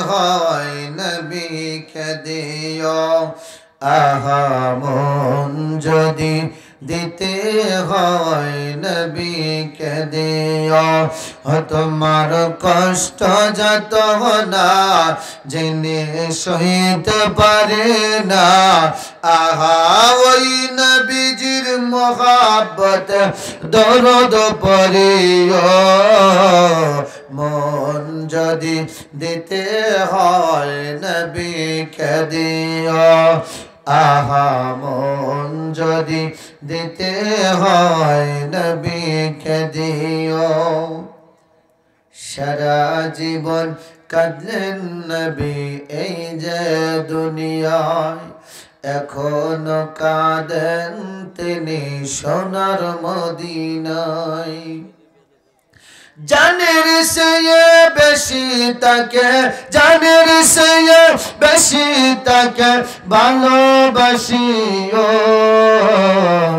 হয় নবীকে দিও আহা মন যদি দিতে হয় নবীকে দিও তোমার কষ্ট যত না জেনে সইতে পারে না আহা ওই নবীজির মোহাব্বত দরদ পড়িও মন যদি দিতে হয় নবীকে দিও আহা মন যদি দিতে হয় নবীকে দিও সারা জীবন কাঁদলেন নবী এই যে দুনিয়ায় এখনো কাঁদেন তিনি সোনার মদিনায় জানের চেয়ে বেশি তাকে জানের চেয়ে বেশি তাকে ভালোবাসিও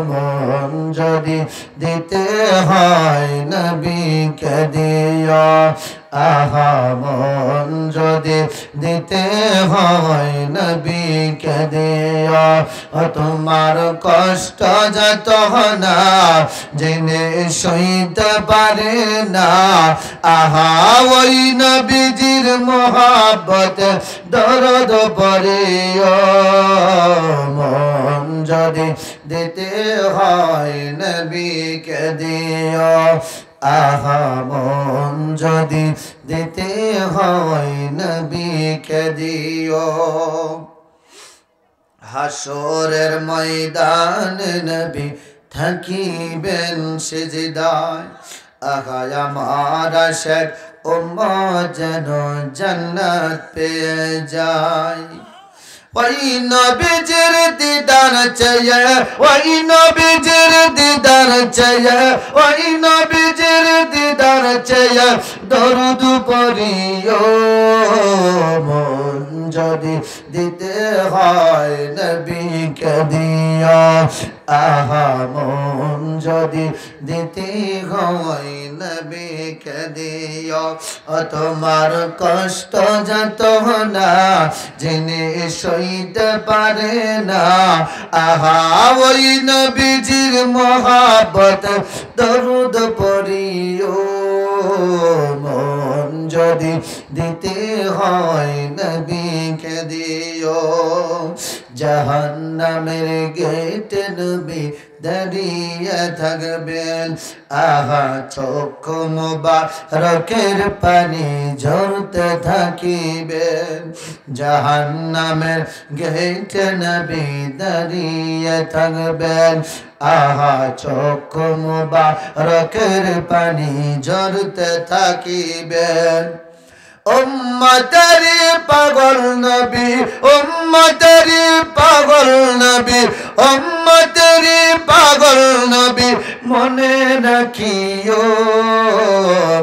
মন যদি দিতে হয় নবীকে দিও আহা মন যদি দিতে হয় নবীকে দিও তোমার কষ্ট যত না জেনে সইতে পারে না আহা ওই নবীজির মোহাব্বত দরদ পড়িও মন যদি দিতে হয় নবীকে দিও আহা মন যদি দিতে হয় নবীকে দিও হাসরের ময়দান নবী থাকিবেন সিজদায় আহা আমার আশিক উম্মত যেন জান্নাত পেয়ে যায় ওই নবীজির দিদার চাইয়ে ওই নবীজির দিদার চাইয়ে ওই নবীজির দিদার চাইয়ে দরুদ পড়িও মন যদি দিতে হয় নবীকে দিও আহা মন যদি দিতে হয় নবীকে দিও তোমার কষ্ট যত না জেনে সইতে পারে না আহা ওই নবীজির মোহাব্বত দরুদ পড়িও মন যদি দিতে হয় নবীকে দিও জাহান্নামের গেট নবী দাঁড়িয়ে থাকবেন আহা চক্ষু মুবারকের পানি ঝরতে থাকিবেন জাহান্নামের গেট নবী দাঁড়িয়ে থাকবেন আহা চক্ষু মুবারকের পানি ঝরতে থাকিবেন উম্মতেরি পাগল নবী উম্মতেরি পাগল নবী উম্মতেরি পাগল নবী মনে রাখিও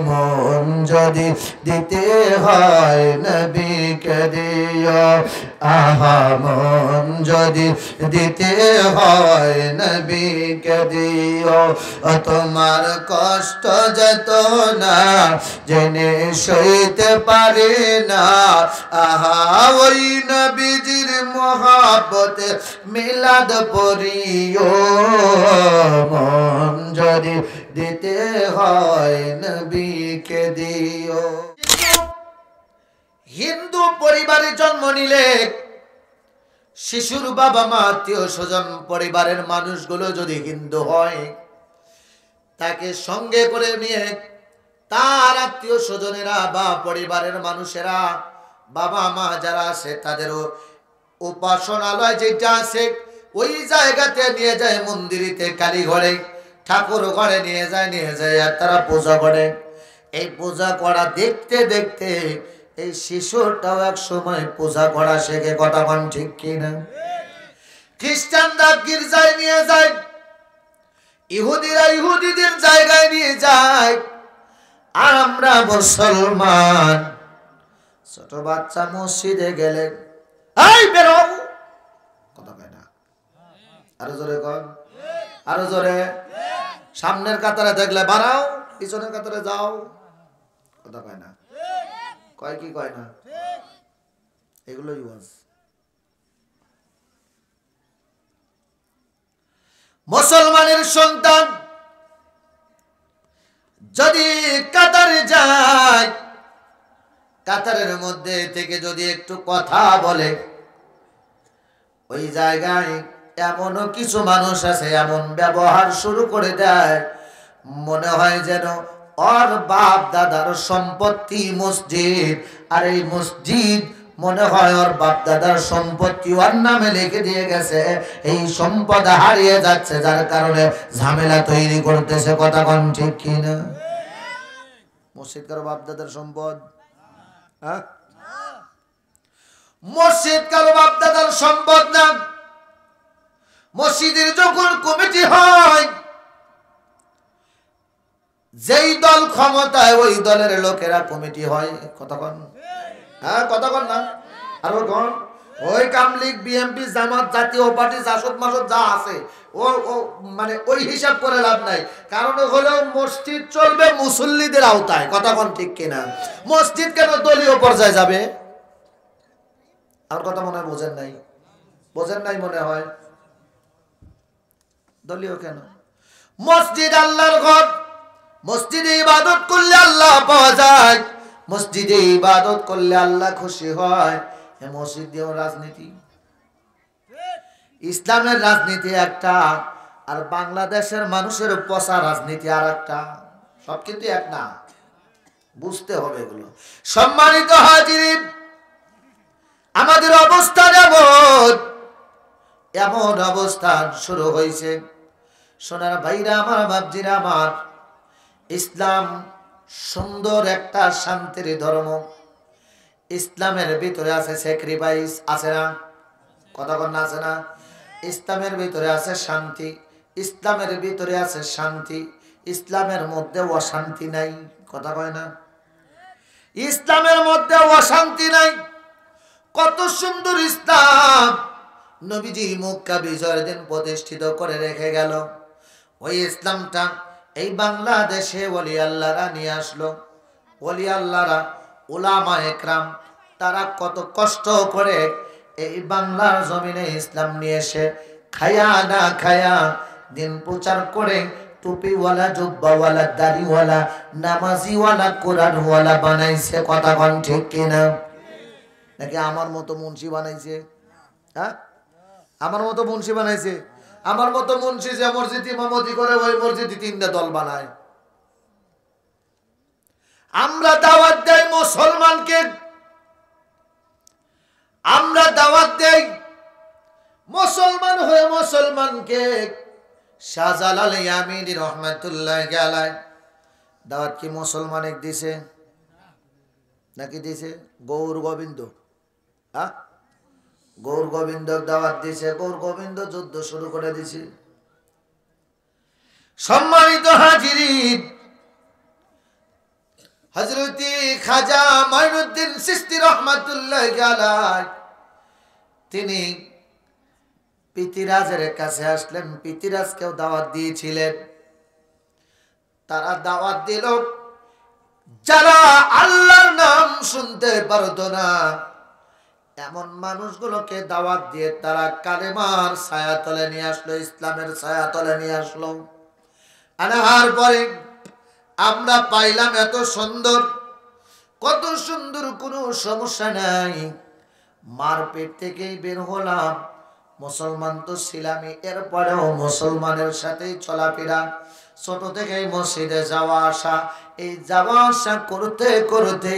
মন যদি দিতে হয় নবীকে দিও আহা মন যদি দিতে হয় নবীকে দিও তোমার কষ্ট যত না জেনে সইতে পারে না আহা ওই নবীজির মোহাব্বতে মিলাদ পড়িও মন যদি দিতে হয় নবীকে দিও হিন্দু পরিবারে জন্ম নিলে শিশুর বাবা মা আত্মীয় স্বজন পরিবারের মানুষগুলো যদি হিন্দু হয় তাকে সঙ্গে করে নিয়ে তার আত্মীয় স্বজনেরা বা পরিবারের মানুষেরা বাবা মা যারা আছে তাদেরও উপাসনালয় যেটা আছে ওই জায়গাতে নিয়ে যায় মন্দিরেতে কালীঘরে ঠাকুর ঘরে নিয়ে যায় আর তারা পূজা করে এই পূজা করা দেখতে দেখতে এই শিশুটাও এক সময় পূজা করা শেখে কথা কোন ঠিক কিনা খ্রিস্টানরা গির্জায় নিয়ে যায় ইহুদিরা ইহুদিদের জায়গায় নিয়ে যায় আর আমরা মুসলমান ছোট বাচ্চা মসজিদে গেলে এই বেরো কথা কয় না আরো জোরে কর আরো জোরে সামনের কাতারে দেখলে বাড়াও পিছনের কাতারে যাও কথা কয় না কয় কি কয় না এগুলোই ওয়াজ। মুসলমানের সন্তান যদি কাতারে যায়, কাতারের মধ্যে থেকে যদি একটু কথা বলে, ওই জায়গায় এমনও কিছু মানুষ আছে এমন ব্যবহার শুরু করে দেয়, মনে হয় যেন ওর বাপ দাদার সম্পত্তি মসজিদ, আর এই মসজিদ মনে হয় ওর বাপ দাদার সম্পত্তি ওর নামে লিখে দিয়ে গেছে। এই সম্পদ হারিয়ে যাচ্ছে, যার কারণে ঝামেলা তৈরি করতেছে। কথা কোন ঠিক কিনা? মসজিদ কারো বাপ দাদার সম্পদ? হ্যাঁ, মসজিদ কারো বাপ দাদার সম্পদ না। মসজিদের যখন কমিটি হয়, যেই দল ক্ষমতায় ওই দলের লোকেরা কমিটি হয়। কতক্ষণ? হ্যাঁ, কতক্ষণ না? আর ওই কামলিগ, বিএমপি, জামাত, জাতীয় পার্টি, জাসদ মাসদ যা আছে, ও মানে ওই হিসাব করে লাভ নাই। কারণ হলো মসজিদ চলবে মুসল্লিদের আওতায়। কতক্ষণ ঠিক কিনা? মসজিদ কেন দলীয় পর্যায়ে যাবে? আর কথা মনে হয় বোঝেন নাই, বোঝেন নাই মনে হয়। দলীয় কেন? মসজিদ আল্লাহর ঘর, মসজিদে ইবাদত করলে আল্লাহ পাওয়া যায়, মসজিদে ইবাদত করলে আল্লাহ খুশি হয়। মসজিদেও রাজনীতি, ইসলামের রাজনীতি একটা, আর বাংলাদেশের মানুষের পচা রাজনীতি আর একটা। সব কিন্তু এক না, বুঝতে হবে এগুলো। সম্মানিত হাজির, আমাদের অবস্থান এমন অবস্থান শুরু হয়েছে। সোনার ভাইরা আমার, বাপজিরা আমার, ইসলাম সুন্দর একটা শান্তির ধর্ম। ইসলামের ভিতরে আছে স্যাক্রিফাইস, আছে না? কথা বল না, আছে না? ইসলামের ভিতরে আছে শান্তি, ইসলামের ভিতরে আছে শান্তি। ইসলামের মধ্যে অশান্তি নাই। কথা কয় না? ইসলামের মধ্যে অশান্তি নাই। কত সুন্দর ইসলাম নবীজি মক্কা বিজয়ের দিন প্রতিষ্ঠিত করে রেখে গেল। ওই ইসলামটা এই বাংলাদেশে ওলি আল্লাহরা নিয়ে আসলো। ওলি আল্লাহরা, উলামা একরাম, তারা কত কষ্ট করে এই বাংলার জমিনে ইসলাম নিয়ে এসে খায়া না খায়া দিন প্রচার করে টুপিওয়ালা, জুব্বাওয়ালা, দাড়িওয়ালা, নামাজিওয়ালা, কোরআনওয়ালা বানাইছে। কথা কোন ঠিক কিনা? নাকি আমার মতো মুন্সি বানাইছে? হ্যাঁ, আমার মতো মুন্সি বানাইছে? আমার মতো মুন্সি যে মসজিদ ইমামতি করে, ওই মসজিদে 3টা দল বানায়। আমরা দাওয়াত দেই মুসলমানকে, আমরা দাওয়াত দেই মুসলমান হয়ে মুসলমানকে। শাহজালাল ইয়ামিনী রহমাতুল্লাহি আলাইহি দাওয়াত কি মুসলমানে দিছে নাকি দিছে গৌর গোবিন্দ? হ্যাঁ, গৌর গোবিন্দ দাওয়াত দিছে। গৌর গোবিন্দ যুদ্ধ শুরু করে দিছে। সম্মানিত হাজিরিন, হযরত খাজা মাইনুদ্দিন চিশতি রাহমাতুল্লাহি আলাইহি তিনি পিতিরাজের কাছে আসলেন। পিতিরাজকেও দাওয়াত দিয়েছিলেন। তারা দাওয়াত দিল যারা আল্লাহর নাম শুনতে পারতো না, এমন মানুষগুলোকে দাওয়াত দিয়ে তারা কালেমার ছায়াতলে নিয়ে আসলো, ইসলামের ছায়াতলে নিয়ে আসলো। আনার পরে আমরা পাইলাম এত সুন্দর, কত সুন্দর, কোনো সমস্যা নাই। মারপেট থেকেই বের হলাম, মুসলমান তো ছিলামই, এরপরেও মুসলমানের সাথেই চলাফেরা, ছোট থেকেই মসজিদে যাওয়া আসা। এই যাওয়া আসা করতে করতে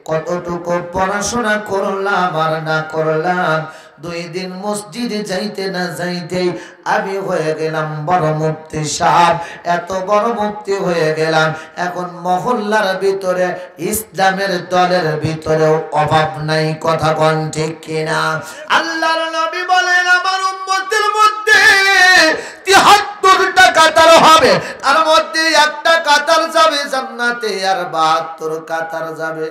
কতটুকু পড়াশোনা করলাম আর না করলাম। 2 দিন মসজিদে যাইতে না যাইতেই আমি হয়ে গেলাম বড় মুফতি সাহেব। এত বড় মুফতি হয়ে গেলাম, এখন মহল্লার ভিতরে ইসলামের দলের ভিতরেও অভাব নাই। কথা কোন ঠিক কিনা? আল্লাহর নবী বলেন, আমার উম্মতের মধ্যে 73টা কাতার হবে, তার মধ্যে একটা কাতার যাবে জান্নাতে, আর 72 কাতার যাবে।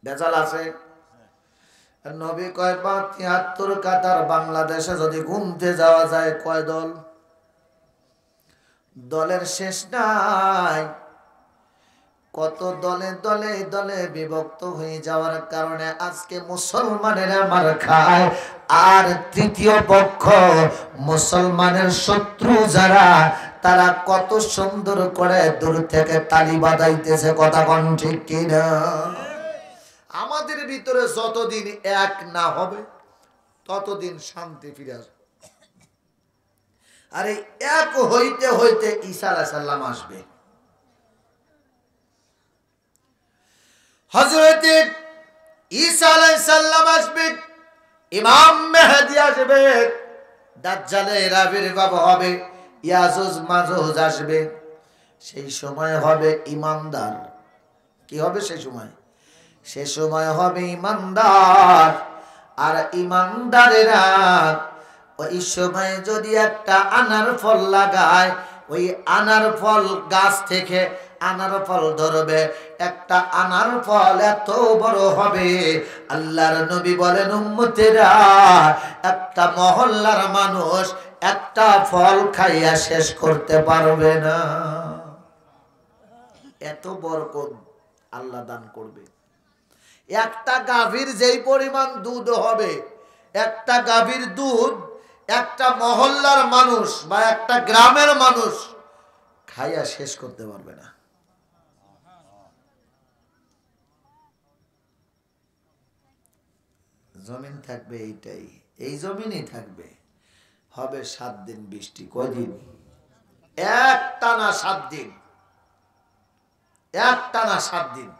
বেজাল আছে? নবী কয় 73 কাতার। বাংলাদেশে যদি ঘুমতে যাওয়া যায় কয় দল? দলের শেষ নাই। কত দলে দলে দলে বিভক্ত হয়ে যাওয়ার কারণে আজকে মুসলমানেরা মার খায়। আর তৃতীয় পক্ষ মুসলমানের শত্রু যারা, তারা কত সুন্দর করে দূর থেকে তালি বাজাইতেছে। কথা কোন ঠিক কিনা? আমাদের ভিতরে যতদিন এক না হবে ততদিন শান্তি ফিরে আসবে। আর এই এক হইতে হইতে ঈসা আলাইহিস সালাম আসবে। হযরত ঈসা আলাইহিস সালাম আসবে, ইমাম মেহেদী আসবে, দাজ্জালের আবির্ভাব হবে, ইয়াজুজ মাজুজ আসবে। সেই সময় হবে ইমানদার। কি হবে সেই সময়? সে সময় হবে ইমানদার। আর ইমানদারেরা ওই সময় যদি একটা আনার ফল লাগায়, ওই আনার ফল গাছ থেকে আনার ফল ধরবে। একটা আনার ফল এত বড় হবে, আল্লাহর নবী বলেন উম্মতেরা একটা মহল্লার মানুষ একটা ফল খাইয়া শেষ করতে পারবে না। এত বরকত আল্লাহ দান করবে। একটা গাভীর যেই পরিমাণ দুধ হবে, একটা গাভীর দুধ একটা মহল্লার মানুষ বা একটা গ্রামের মানুষ খাইয়া শেষ করতে পারবে না। জমিন থাকবে এইটাই, এই জমিনই থাকবে। হবে 7 দিন বৃষ্টি। কয়দিন? একটানা 7 দিন, একটানা 7 দিন।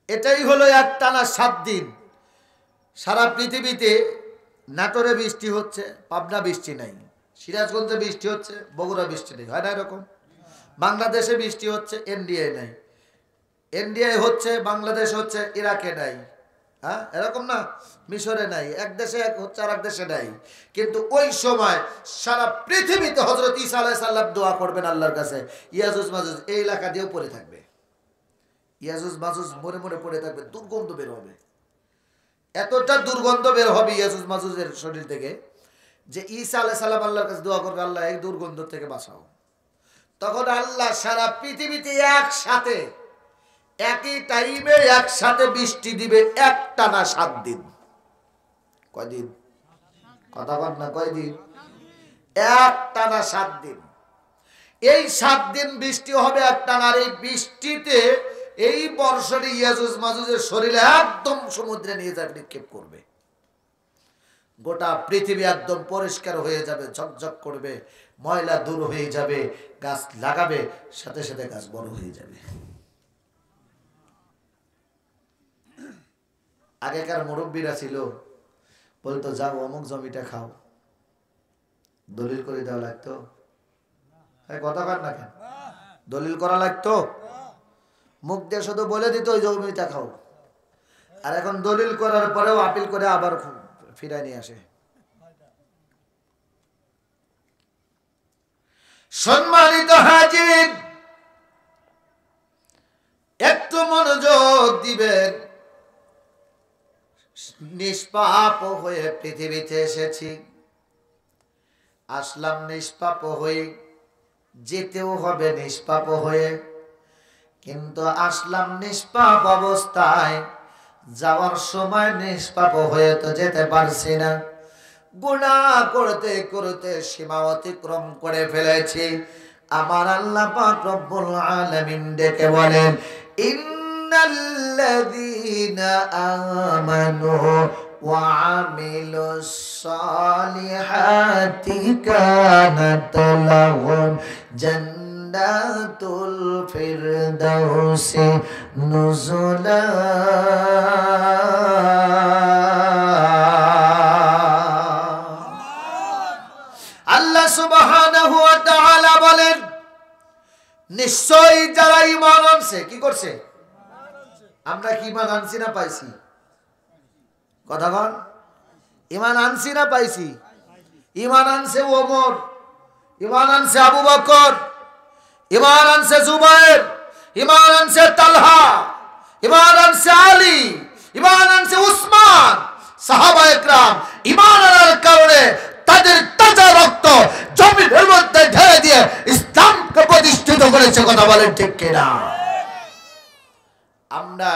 এটাই হলো একটানা 7 দিন। সারা পৃথিবীতে নাটোরে বৃষ্টি হচ্ছে, পাবনা বৃষ্টি নাই, সিরাজগঞ্জে বৃষ্টি হচ্ছে, বগুড়া বৃষ্টি নেই, হয় না এরকম? বাংলাদেশে বৃষ্টি হচ্ছে, ইন্ডিয়ায় নাই। ইন্ডিয়ায় হচ্ছে, বাংলাদেশ হচ্ছে, ইরাকে নাই। হ্যাঁ, এরকম না? মিশরে নাই। এক দেশে হচ্ছে আর এক দেশে নাই। কিন্তু ওই সময় সারা পৃথিবীতে হযরত ঈসা আলাইহিস সালাম দোয়া করবেন আল্লাহর কাছে, ইয়াজুজ মাজুজ এই এলাকা দিয়েও পড়ে থাকবে। ইয়াজুজ মাজুজ মরে মরে পড়ে থাকবে, দুর্গন্ধ বের হবে। এতটা দুর্গন্ধ বের হবে ইয়াজুজ মাজুজের শরীর থেকে যে ঈসা আলাইহিস সালাম আল্লাহর কাছে দোয়া করবে, আল্লাহ এই দুর্গন্ধ থেকে বাঁচাও। তখন আল্লাহ সারা পৃথিবীতে একসাথে একই টাইমে একসাথে বৃষ্টি দিবে একটানা 7 দিন। কয়দিন? কথা বল না, কয়দিন? একটানা 7 দিন। এই 7 দিন বৃষ্টি হবে একটানা। আর এই বৃষ্টিতে এই বর্ষণে ইয়াজুজ মাজুজের শরীরে একদম সমুদ্রে নিয়ে যাবে, নিক্ষেপ করবে। গোটা পৃথিবী একদম পরিষ্কার হয়ে যাবে, ঝকঝক করবে, ময়লা দূর হয়ে যাবে। গাছ লাগাবে, সাথে সাথে গাছ বড় হয়ে যাবে। আগেকার মুরব্বীরা ছিল, বলতো যাও অমুক জমিটা খাও, দলিল করে দেওয়া লাগতো। কথা কার না কেন? দলিল করা লাগতো। মুখ দিয়ে শুধু বলে দিত ওই জমিটা খাও। আর এখন দলিল করার পরেও আপিল করে আবার ফিরায় নিয়ে আসে। সম্মানিত হাজির, একটু মনোযোগ দিবেন। নিষ্পাপ হয়ে পৃথিবীতে এসেছি, আসলাম নিষ্পাপ হয়ে, যেতেও হবে নিষ্পাপ হয়ে। কিন্তু আসলাম নিষ্পাপ অবস্থায়, যাওয়ার সময় নিষ্পাপ হয়ে তো যেতে পারছি না। গুনাহ করতে করতে সীমা অতিক্রম করে ফেলেছি। আমার আল্লাহ পাক রব্বুল আলামিন ডেকে বলেন, ইন্নাল্লাযীনা আমানু ওয়া আমিলুস সালিহাতি কানাত লাহুম জান্নাতুল ফিরদাউসি নুজুলা। আল্লাহ সুবহানাহু ওয়া তাআলা বলেন, নিশ্চয়ই যারা ঈমান আনছে, কি করছে? আমরা কি ঈমান আনছি না পাইছি? কথা বল। ঈমান আনছি না পাইছি? ঈমান আনছে ওমর, ঈমান আনছে আবু বকর, ঈমান আনছে জুবায়ের, ঈমান আনছে তালহা, ঈমান আনছে আলী, ঈমান আনছে উসমান। সাহাবায়ে কেরাম ঈমান আনার কারণে তাদের তাজা রক্ত জমিনের মধ্যে ঢেলে দিয়ে ইসলামকে প্রতিষ্ঠিত হয়েছে, কথা বলেন ঠিক কিনা? আমরা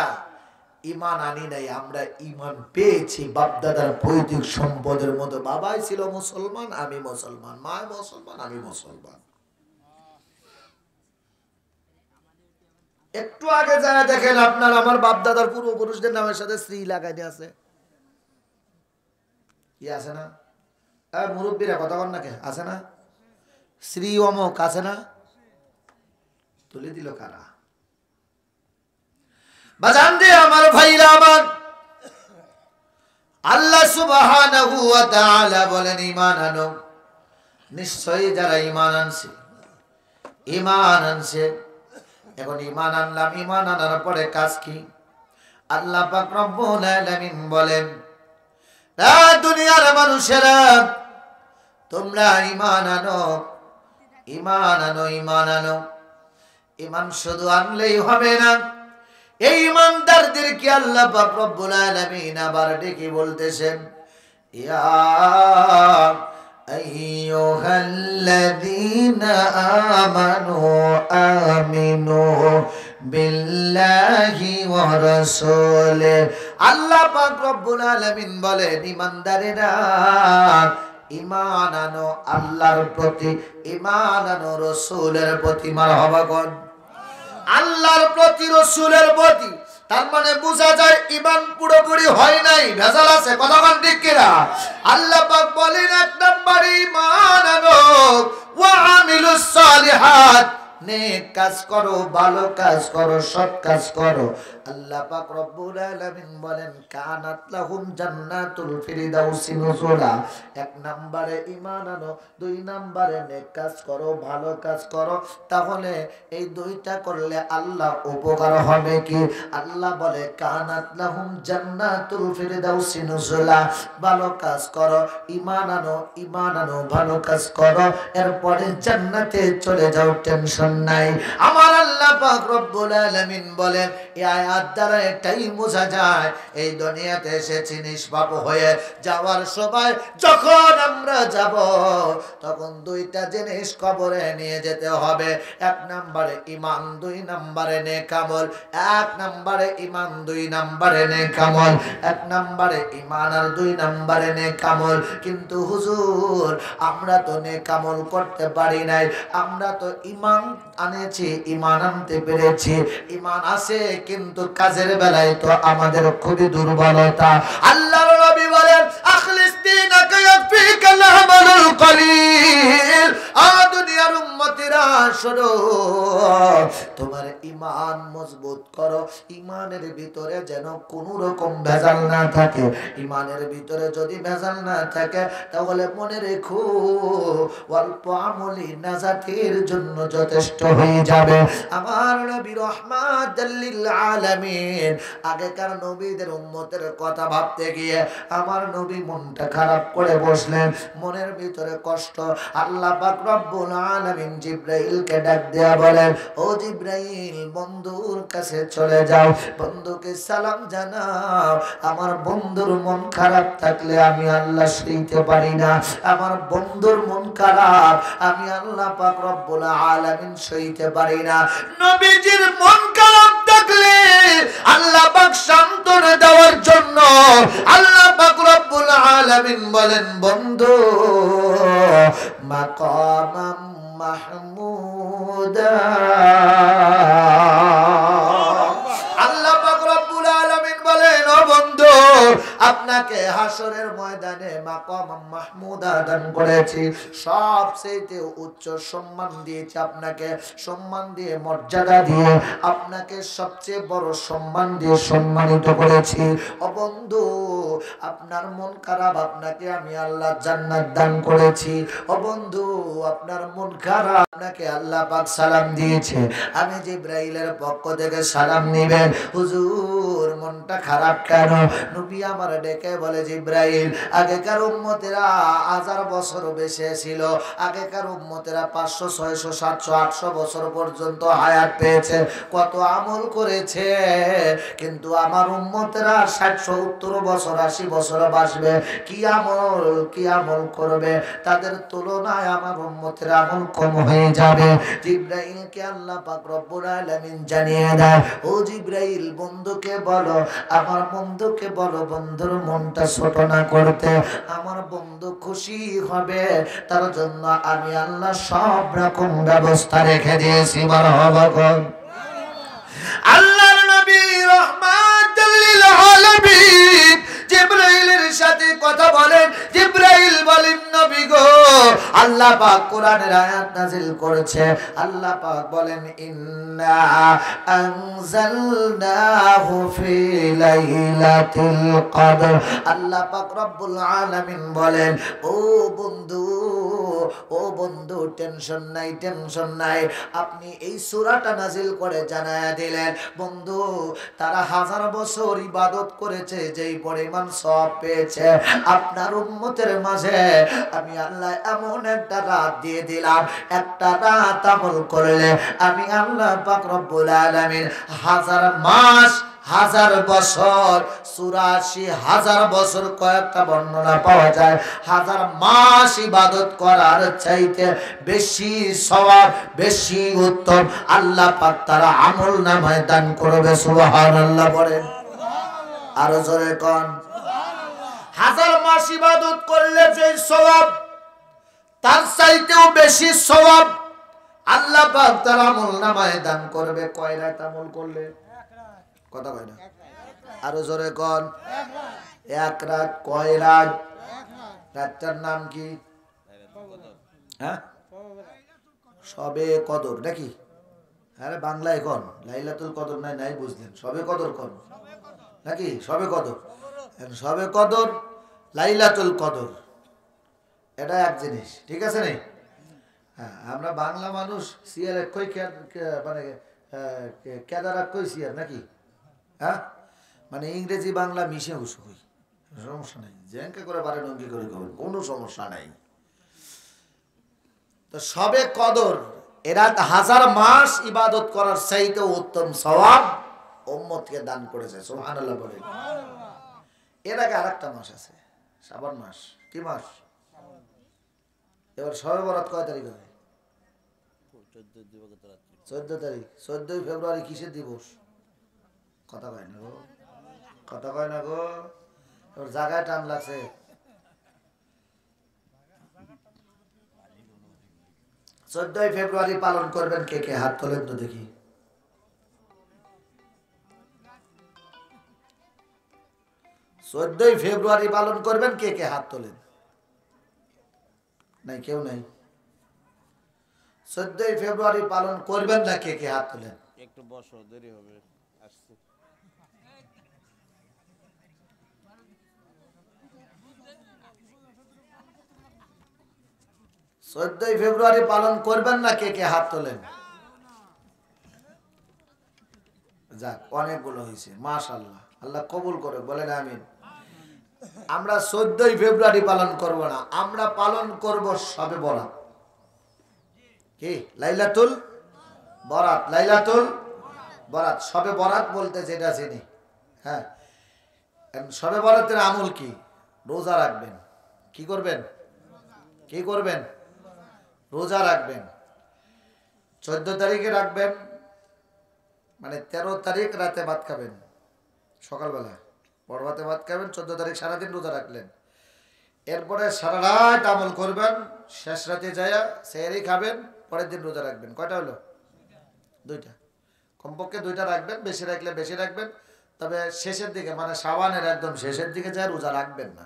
ইমান আনি নাই, আমরা ইমান পেয়েছি বাপদাদার পৈতৃক সম্পদের মতো। বাবাই ছিল মুসলমান, আমি মুসলমান, মা মুসলমান, আমি মুসলমান। একটু আগে যায় দেখেন আপনার আমার বাপদাদার পূর্বপুরুষদের নামের সাথে শ্রী লাগাই দিয়ে আছে, কি আছে না? মুরব্বীরা কথা বল না, কে আছে না? শ্রী অমক আছে না? তুলে দিল কারা? বাজান দে আমার ভাইরা আমার, আল্লাহ সুবহানাহু ওয়া তাআলা বলেন ঈমান আনো। নিশ্চয়ই যারা ঈমান আনছে, ঈমান আনছে। এখন ঈমান আনলাম, ঈমান আনার পরে কাজ কি? আল্লাহ পাক রব্বুল আলামিন বলেন, দুনিয়ার মানুষেরা তোমরা ঈমান আনো, ঈমান আনো, ঈমান আনো। ঈমান শুধু আনলেই হবে না, এই ঈমানদারদেরকে আল্লাহ পাক রব্বুল আলামিন আবার ডেকে বলতেছেন, ইয়া আইয়ুহাল্লাযীনা আমানু আমিনু বিল্লাহি ওয়া রাসূলিহি। আল্লাহ পাক রব্বুল আলামিন বলেন, ঈমানদারেরা ঈমান আনো আল্লাহর প্রতি, ঈমান আনো রাসূলের প্রতি। মারহাবা কোন? আল্লাহর প্রতি, রাসূলের প্রতি। তার মানে বোঝা যায় ঈমান পুরোপুরি হয় নাই, ভেজাল আছে, কথা বলেন ঠিক কিনা? আল্লাহ পাক বলেন, এক নম্বরে ঈমান আনো ওয়া আমিলুস সালিহাত, নেক কাজ করো, ভালো কাজ করো, সৎ কাজ করো। আল্লাহ পাক রব্বুল আলামিন বলেন, কানাত লাহুম জান্নাতুল ফিরদাউসি নুজুলা। এক নম্বরে ঈমান আনো, দুই নম্বরে নেক কাজ করো, ভালো কাজ করো। তাহলে এই দুইটা করলে আল্লাহ উপকার হবে কি? আল্লাহ বলে, কানাত লাহুম জান্নাতুল ফিরদাউসি নুজুলা। ভালো কাজ করো, ঈমান আনো, ঈমান আনো, ভালো কাজ করো, এরপরে জান্নাতে চলে যাও, টেনশন নাই। আমার আল্লাহ পাক রব্বুল আলামিন বলেন, এই আয়াত দ্বারা এটাই বোঝা যায় এই দুনিয়াতে এসেছি নিষ্পাপ হয়ে। যাওয়ার সময় যখন আমরা যাব, তখন দুইটা জিনিস কবরে নিয়ে যেতে হবে। এক নম্বরে ঈমান, দুই নম্বরে নেক আমল। এক নম্বরে ঈমান, দুই নম্বরে নেক আমল। এক নম্বরে ঈমান আর দুই নম্বরে নেক আমল। কিন্তু হুজুর, আমরা তো নেক আমল করতে পারি নাই, আমরা তো ঈমান আনেছি, ঈমান আনতে পেরেছি, ঈমান আছে, কিন্তু কাজের বেলায় তো আমাদের খুবই দুর্বলতা। আল্লাহর নবী বলেন, আখলিস দীনাকা ইয়াকফিকাল আমালুল কলিল। দুনিয়ার উম্মতিরা শোনো, তোমার ঈমান মজবুত করো, ঈমানের ভিতরে যেন কোনো রকম ভেজাল না থাকে। ঈমানের ভিতরে যদি ভেজাল না থাকে, তাহলে মনে রেখো অল্প আমলি নাজাতের জন্য যথেষ্ট হয়ে যাবে। আমার নবী রাহমাতুল লিল আলামিন, আগেকার নবীদের উম্মতের কথা ভাবতে গিয়ে আমার নবী মনটা খারাপ করে বসলেন, মনের ভিতরে কষ্ট। আল্লাহ পাক রব্বুল আলামিন জিবরাইলকে ডাক দেয়া বলেন, ও জিবরাইল, বন্ধুর কাছে চলে যাও, বন্ধুকে সালাম জানাও। আমার বন্ধুর মন খারাপ থাকলে আমি আল্লাহ সইতে পারি না, আমার বন্ধুর মন খারাপ আমি আল্লাহ পাক রব্বুল আলামিন সইতে পারি না। নবীজির মন খারাপ থাকলে আল্লাহ পাক সান্ত্বনা দেওয়ার জন্য আল্লাহ পাক রব্বুল আলামিন বলেন, বন্ধু মাকামাম মাহমুদা। আল্লাহ পাক রব্বুল আলামিন বলেন, ও বন্ধু, আপনাকে হাসরের ময়দানে মাকাম মাহমুদা দান করেছি, সবচেয়ে উচ্চ সম্মান দিয়েছি আপনাকে, সম্মান দিয়ে, মর্যাদা দিয়ে আপনাকে সবচেয়ে বড় সম্মান দিয়ে সম্মানিত করেছি। ও বন্ধু, আপনার মন খারাপ, আপনাকে আমি আল্লাহ জান্নাত দান করেছি। ও বন্ধু, আপনার মন খারাপ, আপনাকে আল্লাহ পাক সালাম দিয়েছে। আমি জিবরাইলের পক্ষ থেকে সালাম নিবেন, হুজুর মনটা খারাপ কেন? নবী আমার ডেকে বলে, জিবরাইল, আগেকার উম্মতেরা হাজার বছর বেঁচে ছিল। আগেকার উম্মতেরা 500 600 700 800 বছর পর্যন্ত হায়াত পেয়েছে, কত আমল করেছে। কিন্তু আমার উম্মতেরা 60 70 বছর 80 বছর বাঁচবে। কি আমল করবে? তাদের তুলনায় আমার উম্মতের আমল কম হয়ে যাবে। জিবরাইলকে আল্লাহ পাক রব্বুল আলামিন জানিয়ে দেয়, ও জিবরাইল, বন্ধুকে বলো, আমার বন্ধুকে বলো বন্ধুর মনটা ছোট না করতে। আমার বন্ধু খুশি হবে, তার জন্য আমি আল্লাহ সব রকম ব্যবস্থা রেখে দিয়েছি। মারহাবা কোন আল্লাহর নবী রাহমাতুল লিল আলামিন জিবরাইলের সাথে কথা বলেন। জিবরাইল বলেন, নবী গো, আল্লাহ পাক কোরআনের আয়াত নাযিল করেছে। আল্লাহ পাক বলেন, ইন্না আনজালনাহু ফি লাইলাতিল কদর। আল্লাহ পাক রব্বুল আলামিন বলেন, ও বন্ধু, টেনশন নাই, আপনি এই সূরাটা নাযিল করে জানায়া দিলেন, বন্ধু, তারা 1000 বছর ইবাদত করেছে, যেই পরিমাণ সওয়াব পেয়েছে, আপনার উম্মতের মাঝে আমি আল্লাহ এমন একটা রাত দিয়ে দিলাম, একটা রাত আমল করলে আমি আল্লাহ পাক রব্বুল আলামিন 1000 মাস 1000 বছর ৮৪,০০০ বছর কয়েকটা বর্ণনা পাওয়া যায়, 1000 মাস ইবাদত করার চাইতে বেশি সওয়াব, বেশি উত্তম আল্লাহ পাক তারা আমল নামায় দান করবে। সুবহানাল্লাহ বলেন, আরো জোরে কোন। 1000 মাস ইবাদত করলে যে সওয়াব, তার চাইতেও বেশি সওয়াব আল্লাহ পাক তার আমল নামায় দান করবে। কয় রাত আমল করলে? কথা কয় না, আরো জোরে কোন। এক রাত। কয় রাত? রাতটার নাম কি? হ্যাঁ, সবে কদর নাকি? আরে বাংলায় কোন, লাইলাতুল কদর নাই বুঝলেন, সবে কদর কোন নাকি? সবে কদর, সবে কদর, লাইলাতুল কদর, এটা এক জিনিস, ঠিক আছে নি? হ্যাঁ, আমরা বাংলা মানুষ সিয়ার কই মানে কেদার কই সিয়ার নাকি? হ্যাঁ, মানে ইংরেজি বাংলা মিশে ঘুষ হই, সমস্যা নাই, জ্যাঙ্কে করে পারেন অঙ্কি করে করবেন, কোনো সমস্যা নাই। তো সবে কদর, এরা 1000 মাস ইবাদত করার চাইতে উত্তম সওয়াব উম্মতকে দান করেছে। সুবহানাল্লাহ বলেন। এর আগে আরেকটা মাস আছে, শাবান মাস। কি মাস? এবার শবে বরাত কয় তারিখ হবে? 14 তারিখ। 14 ফেব্রুয়ারি কিসের দিবস? কথা কয় না গো, কথা কয় না গো, ওর জায়গায় টান লাগছে। 14 ফেব্রুয়ারি পালন করবেন কে কে? হাত তোলেন তো দেখি। 14 ফেব্রুয়ারি পালন করবেন কে কে? হাত তোলেন। নাই, কেউ নাই। 14 ফেব্রুয়ারি পালন করবেন না কে কে? হাত তোলেন। একটু বসো, দেরি হবে, আসছে। 14 ফেব্রুয়ারি পালন করবেন না কে কে? হাত তোলেন। যাক, অনেকগুলো হয়েছে, মাশাআল্লাহ, আল্লাহ কবুল করে, বলেন আমিন। আমরা 14 ফেব্রুয়ারি পালন করব না, আমরা পালন করব শবে বরাত। কি? লাইলাতুল বরাত, লাইলাতুল বরাত, শবে বরাত বলতে যেটা চিনি। হ্যাঁ, শবে বরাতের আমল কি? রোজা রাখবেন। কি করবেন? কি করবেন? রোজা রাখবেন। 14 তারিখে রাখবেন, মানে 13 তারিখ রাতে ভাত খাবেন, সকালবেলা বড়ভাতে ভাত খাবেন। 14 তারিখ সারাদিন রোজা রাখলেন, এরপরে সারা রাত আমল করবেন, শেষ রাতে যায় সেহরি খাবেন, পরের দিন রোজা রাখবেন। কয়টা হলো? 2টা, কমপক্ষে 2টা রাখবেন, বেশি রাখলে বেশি রাখবেন, তবে শেষের দিকে, মানে শাবানের একদম শেষের দিকে যায় রোজা রাখবেন না।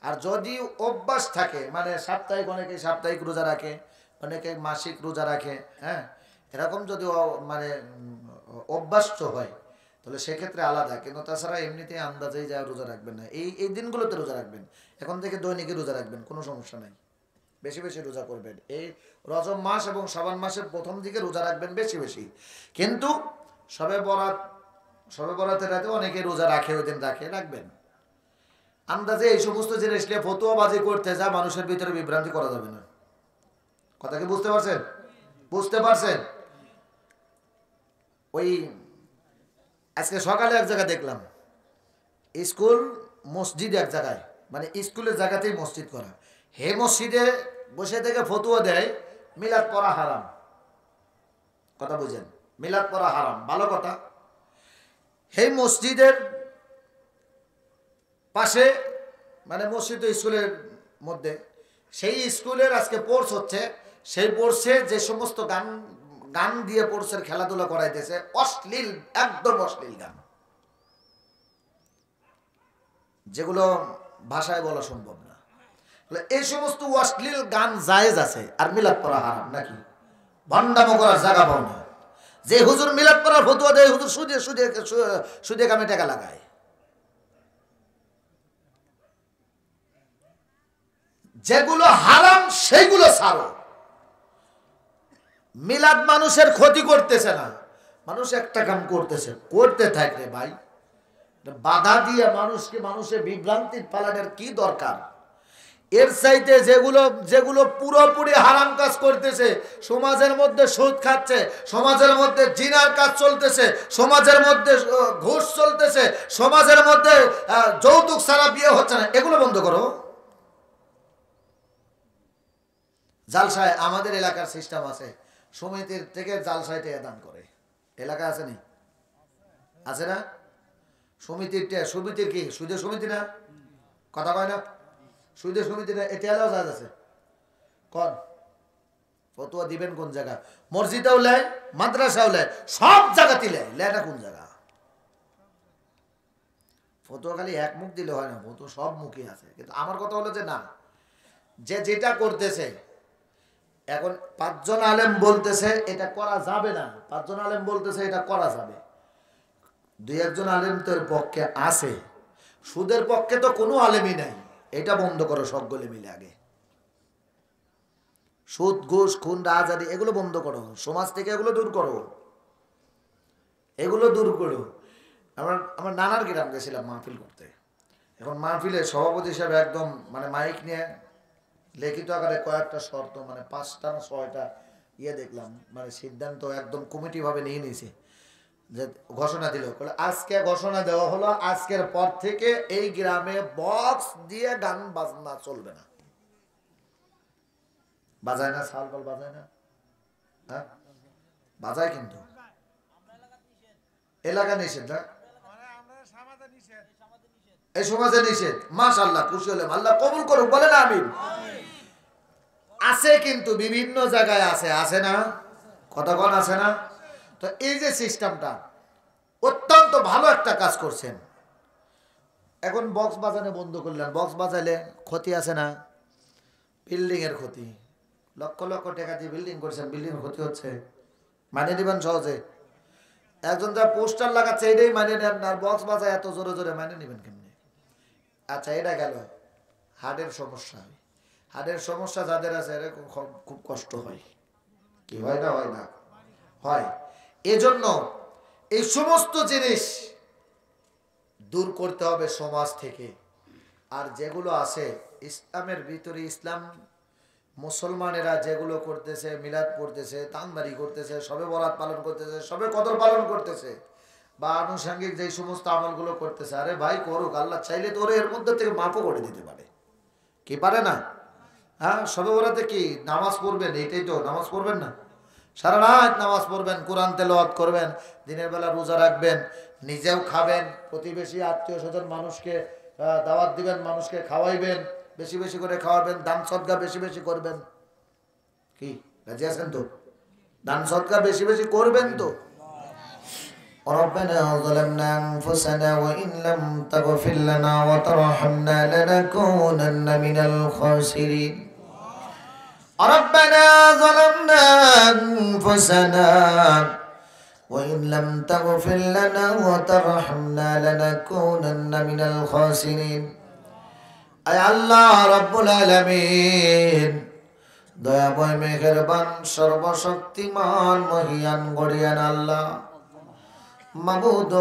আর যদি অভ্যাস থাকে, মানে সাপ্তাহিক, অনেকে সাপ্তাহিক রোজা রাখে, অনেকে মাসিক রোজা রাখে, হ্যাঁ, এরকম যদি মানে অভ্যাস্ত হয় তাহলে সেক্ষেত্রে আলাদা, কিন্তু তাছাড়া এমনিতে আন্দাজেই যা রোজা রাখবেন না। এই দিনগুলোতে রোজা রাখবেন, এখন থেকে দৈনিকই রোজা রাখবেন, কোনো সমস্যা নাই, বেশি বেশি রোজা করবেন। এই রজব মাস এবং শাবান মাসের প্রথম দিকে রোজা রাখবেন বেশি বেশি। কিন্তু শবে বরাতের রাতে অনেকে রোজা রাখে, ওই দিন রাখবেন। আন্দাজে এই সমস্ত জিনিস নিয়ে ফতুয়াবাজি করতে যা মানুষের ভিতরে বিভ্রান্তি করা যাবে না। কথা কি বুঝতে পারছেন? বুঝতে পারছেন? ওই আজকে সকালে এক জায়গায় দেখলাম, স্কুল মসজিদ এক জায়গায়, মানে স্কুলের জায়গাতেই মসজিদ করা, হে মসজিদে বসে থেকে ফতুয়া দেয় মিলাদ পড়া হারাম। কথা বুঝেন? মিলাদ পড়া হারাম, ভালো কথা। হে মসজিদের পাশে, মানে মসজিদ স্কুলের মধ্যে, সেই স্কুলের আজকে কোর্স হচ্ছে, সেই কোর্সে যে সমস্ত গান গান দিয়ে কোর্সের খেলাধুলা করাইতেছে, অশ্লীল, একদম অশ্লীল গান, যেগুলো ভাষায় বলা সম্ভব না। এই সমস্ত অশ্লীল গান জায়েজ আছে, আর মিলাদ পড়া হারাম নাকি? ভণ্ডামো করার জায়গা পাও না। যে হুজুর মিলাদ পড়ার ফতুয়া দেয়, হুজুর সুদে সুদে সুদে কামে টাকা লাগায়। যেগুলো হারাম সেইগুলো ছাড়ো। মিলাদ মানুষের ক্ষতি করতেছে না, মানুষ একটা কাম করতেছে, করতে থাকলে ভাই, বাধা দিয়ে মানুষকে মানুষের বিভ্রান্তির পালানোর কি দরকার? এর চাইতে যেগুলো যেগুলো পুরোপুরি হারাম কাজ করতেছে, সমাজের মধ্যে সুদ খাচ্ছে, সমাজের মধ্যে জিনার কাজ চলতেছে, সমাজের মধ্যে ঘুষ চলতেছে, সমাজের মধ্যে যৌতুক ছাড়া বিয়ে হচ্ছে না, এগুলো বন্ধ করো। জালসায় আমাদের এলাকার সিস্টেম আছে, সমিতির থেকে জালসায় টাকা দান করে। এলাকা আছে নি? আছে না? সমিতির কি সুদের সমিতি না? কথা কয় না? সুদের সমিতি না? এটা এলাও জায়গা আছে কন? ফতুয়া দিবেন কোন জায়গা? মসজিদেও লেয়, মাদ্রাসাও লেয়, সব জায়গাতেই লেয়। লেয় না কোন জায়গা? ফতুয়া খালি এক মুখ দিলে হয় না, ফতুয়া সব মুখই আছে। কিন্তু আমার কথা হলো যে না, যে যেটা করতেছে, এখন 5 জন আলেম বলতেছে এটা করা যাবে না, 5 জন আলেম বলতেছে এটা করা যাবে, 2-1 জন আলেম তো এর পক্ষে আছে, সুদের পক্ষে তো কোনো আলেমই নাই। এটা বন্ধ করো সকলে মিলে। আগে সুদ, ঘুষ, খুন, রাজারি এগুলো বন্ধ করো, সমাজ থেকে এগুলো দূর করো, এগুলো দূর করো। আমার নানার গ্রাম গেছিলাম মাহফিল করতে। এখন মাহফিলের সভাপতি হিসাবে একদম মানে মাইক নিয়ে লিখিত আকারে কয়েকটা শর্ত, মানে 5টা না 6টা দেখলাম, মানে সিদ্ধান্ত একদম কমিটি ভাবে নিয়ে নিয়েছে, যে ঘোষণা দিল, আজকে ঘোষণা দেওয়া হলো আজকের পর থেকে এই গ্রামে বক্স দিয়ে গান বাজনা চলবে না। বাজায় না? সাল বল বাজায় না? হ্যাঁ বাজায়, কিন্তু এলাকা নিষেধ না, এই সমাজে নিষেধ। মাশাআল্লাহ, খুশি হলাম, আল্লাহ কবুল করুক, বলেন আমিন। আছে কিন্তু বিভিন্ন জায়গায় আছে, আছে না? কতক্ষণ আছে না? তো এই যে সিস্টেমটা অত্যন্ত ভালো একটা কাজ করছেন। এখন বক্স বাজানো বন্ধ করলেন, বক্স বাজাইলে ক্ষতি আছে না? বিল্ডিং এর ক্ষতি, লক্ষ লক্ষ টাকা দিয়ে বিল্ডিং করছেন, বিল্ডিং এর ক্ষতি হচ্ছে, মানে দিবেন সহজে? একজন যা পোস্টার লাগাচ্ছে এটাই মানে নেন, আর বক্স বাজায় এত জোরে জোরে মানে নেবেন কেমনি? আচ্ছা, এটা গেল। হার্টের সমস্যা, হার্টের সমস্যা যাদের আছে এরা খুব কষ্ট হয়, কি হয় না? হয় না? হয়। এজন্য এই সমস্ত জিনিস দূর করতে হবে সমাজ থেকে। আর যেগুলো আছে ইসলামের ভিতরে, ইসলাম মুসলমানেরা যেগুলো করতেছে, মিলাদ পড়তেছে, তানবাড়ি করতেছে, সবে বরাত পালন করতেছে, সবে কদর পালন করতেছে, বা আনুষঙ্গিক যে সমস্ত আমলগুলো করতেছে, আরে ভাই করুক, আল্লাহ চাইলে তো এর মধ্যে থেকে মাফও করে দিতে পারে, কি পারে না? হ্যাঁ, সবে বরাতে কি নামাজ পড়বেন? এইটাই তো, নামাজ পড়বেন না? সারা রাত নামাজ পড়বেন, কোরআন তেলাওয়াত করবেন, দিনের বেলা রোজা রাখবেন, নিজেও খাবেন, প্রতিবেশী আত্মীয় স্বজন মানুষকে দাওয়াত দিবেন, মানুষকে খাওয়াইবেন, বেশি বেশি করে খাওয়াবেন, দান সদকা বেশি বেশি করবেন। কি রাজি আছেন তো? দান সদকা বেশি বেশি করবেন তো? ربنا ظلمنا أنفسنا وإن لم تغفر لنا وترحمنا لنكونن من الخاسرين ربنا ظلمنا أنفسنا وإن لم تغفر لنا وترحمنا لنكونن من الخاسرين أي الله رب العالمين দয়াময় মেহেরবান সর্বশক্তিমান মহিয়ান গরিয়ান আল্লাহ, মাবুদ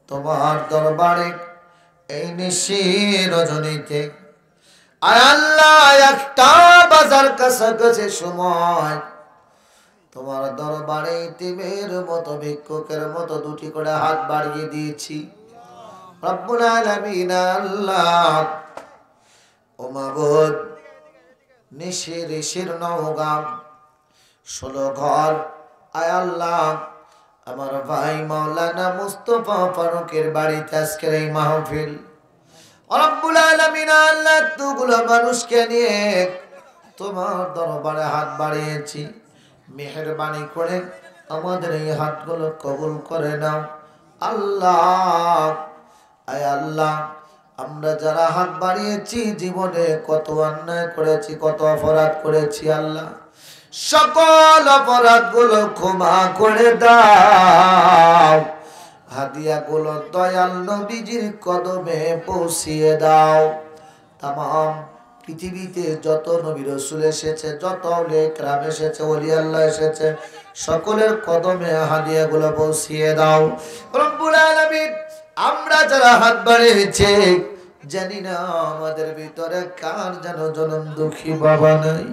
তোমার দরবারে এই নিশি রজনীতে আয় আল্লাহ একটা বাজার কাছাকাছি সময় তোমার দরবারে ইতিমের মতো ভিক্ষুকের মতো দুটি করে হাত বাড়িয়ে দিয়েছি রব্বুল আলামিন আল্লাহ ও মাবুদ নিশির শির নওগাম 16 ঘর আয় আল্লাহ আমার ভাই মাওলানা মুস্তাফা ফারুকের বাড়িতে আজকের এই মাহফিল রব্বুল আলামিন আল্লাহ এতগুলো মানুষকে নিয়ে তোমার দরবারে হাত বাড়িয়েছি মেহেরবানি করে আমাদের এই হাতগুলো কবুল করে নাও আল্লাহ আয় আল্লাহ আমরা যারা হাত বাড়িয়েছি জীবনে কত অন্যায় করেছি কত অপরাধ করেছি আল্লাহ সকল অপরাধগুলো ক্ষমা করে দাও হাদিয়াগুলো দয়াল নবীজির কদমে পৌঁছিয়ে দাও তামাম পৃথিবীতে যত নবী রাসূল এসেছে যত আউলিয়া কিরাম এসেছে ওলি আল্লাহ এসেছে সকলের কদমে হাদিয়াগুলো পৌঁছিয়ে দাও রব্বুল আলামিন আমরা যারা হাত বাড়িয়েছি জানি না আমাদের ভিতরে কার যেন জনম দুঃখী বাবা নাই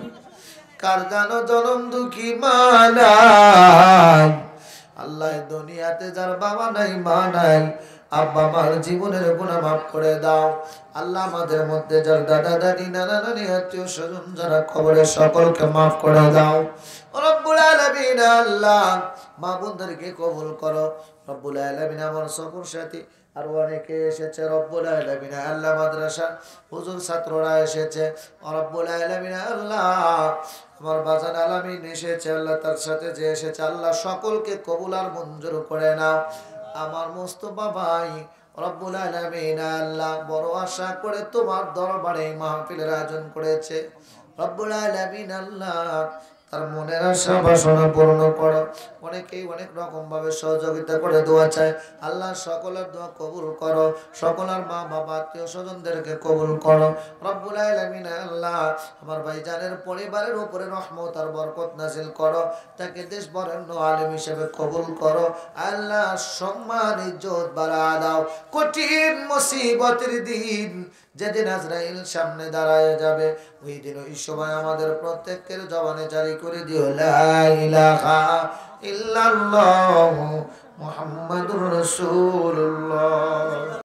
কার যেন জনম দুঃখী মা নাই আল্লাহ দুনিয়াতে যার বাবা নাই মা নাই আব্বা মার জীবনের গুনাহ মাফ করে দাও আল্লাহ আমাদের মধ্যে যার দাদা দাদি নানা নানি আত্মীয় স্বজন যারা কবরে সকলকে মাফ করে দাও রব্বুল আলামিন আল্লাহ মা বোনদেরকে কবুল করো রব্বুল আলামিন আমার সফর সাথী আর অনেকে এসেছে রব্বুল আলামিন আল্লাহ মাদ্রাসা হুজুর ছাত্ররা এসেছে রব্বুল আলামিন আল্লাহ আমার বাজান আলামিন এসেছে আল্লাহ তার সাথে যে এসেছে আল্লাহ সকলকে কবুল আর মঞ্জুর করে নাও আমার মুস্তাফা ভাই রব্বুল আলামিন আল্লাহ বড় আশা করে তোমার দরবারে মাহফিলের আয়োজন করেছে রব্বুল আলামিন আল্লাহ তার মনের আশা বাসনা পূর্ণ করো অনেকেই অনেক রকম ভাবে সহযোগিতা করে দোয়া চায় আল্লাহ সকলের দোয়া কবুল করো সকলের মা বাবা আত্মীয় স্বজনদেরকে কবুল করো রব্বুল আলামিন আল্লাহ আমার ভাইজানের পরিবারের উপরে রহমত আর বরকত নাজিল করো তাকে দেশ বরেণ্য আলেম হিসেবে কবুল করো আল্লাহ সম্মান ইজ্জত বাড়া দাও কঠিন মুসিবতের দিন যেদিন আজরাইল সামনে দাঁড়ায় যাবে ওই দিন ওই সময় আমাদের প্রত্যেকের জবানে জারি করে দিও লা ইলাহা ইল্লাল্লাহু মুহাম্মাদুর রাসূলুল্লাহ।